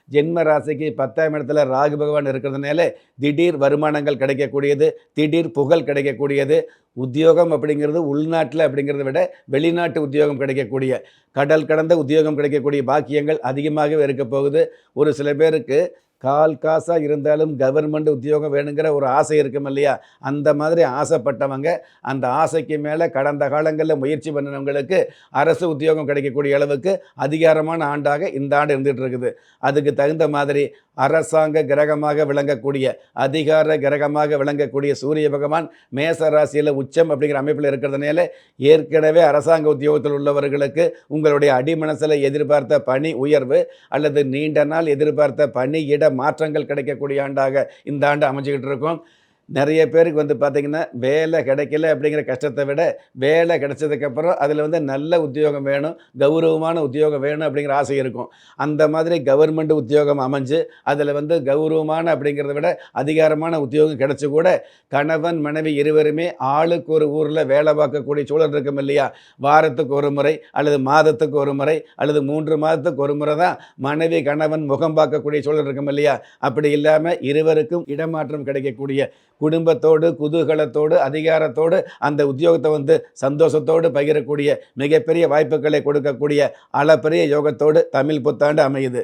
ஜென்ம ராசிக்கு 10ஆம் இடத்துல ராகு பகவான் இருக்கிறதுனால திடீர் வருமானங்கள் கிடைக்கக்கூடியது, திடீர் புகழ் கிடைக்கக்கூடியது, உத்தியோகம் அப்படிங்கிறது உள்நாட்டில அப்படிங்கிறத விட வெளிநாட்டு உத்தியோகம் கிடைக்கக்கூடிய, கடல் கடந்த உத்தியோகம் கிடைக்கக்கூடிய பாக்கியங்கள் அதிகமாகவே இருக்க போகுது. ஒரு சில பேருக்கு கால் காசா இருந்தாலும் கவர்மெண்ட் உத்தியோகம் வேணுங்கிற ஒரு ஆசை இருக்கும் இல்லையா? அந்த மாதிரி ஆசைப்பட்டவங்க, அந்த ஆசைக்கு மேல கடந்த காலங்கள்ல முயற்சி பண்ணினவங்களுக்கு அரசு உத்தியோகம் கிடைக்கக்கூடிய அளவுக்கு அதிகாரமான ஆண்டாக இந்த ஆண்டு இருந்துட்டு இருக்குது. அதுக்கு தகுந்த மாதிரி அரசாங்க கிரகமாக விளங்கக்கூடிய, அதிகார கிரகமாக விளங்கக்கூடிய சூரிய பகவான் மேச ராசியில உச்சம் அப்படிங்கிற அமைப்பில இருக்கிறதுனால, ஏற்கனவே அரசாங்க உத்தியோகத்தில் உள்ளவர்களுக்கு உங்களுடைய அடிமனசுல எதிர்பார்த்த பணி உயர்வு அல்லது நீண்ட நாள் எதிர்பார்த்த பணியிட மாற்றங்கள் கிடைக்கக்கூடிய ஆண்டாக இந்த ஆண்டு அமைஞ்சுக்கிட்டு இருக்கும். நிறைய பேருக்கு வந்து பார்த்தீங்கன்னா, வேலை கிடைக்கல அப்படிங்கிற கஷ்டத்த விட, வேலை கிடைச்சதுக்கப்புறம் அதில வந்து நல்ல உத்தியோகம் வேணும், கௌரவமான உத்தியோகம் வேணும் அப்படிங்கிற ஆசை இருக்கும். அந்த மாதிரி கவர்மெண்ட் உத்தியோகம் அமைஞ்சு, அதில வந்து கௌரவமான அப்படிங்கிறத விட அதிகாரமான உத்தியோகம் கிடைச்சு கூட, கணவன், மனைவி இருவருமே ஆளுக்கு ஒரு ஊர்ல வேலை பார்க்கக்கூடிய சூழல் இருக்கும் இல்லையா? வாரத்துக்கு ஒரு முறை அல்லது மாதத்துக்கு ஒரு முறை அல்லது 3 மாதத்துக்கு ஒரு முறை தான் மனைவி, கணவன் முகம் பார்க்கக்கூடிய சூழல் இருக்கும் இல்லையா? அப்படி இல்லாம இருவருக்கும் இடமாற்றம் கிடைக்கக்கூடிய, குடும்பத்தோடு, குதூகலத்தோடு, அதிகாரத்தோடு அந்த உத்தியோகத்த வந்து சந்தோஷத்தோடு பகிரக்கூடிய மிகப்பெரிய வாய்ப்புகளை கொடுக்கக்கூடிய அளப்பரிய யோகத்தோடு தமிழ் புத்தாண்டு அமையுது.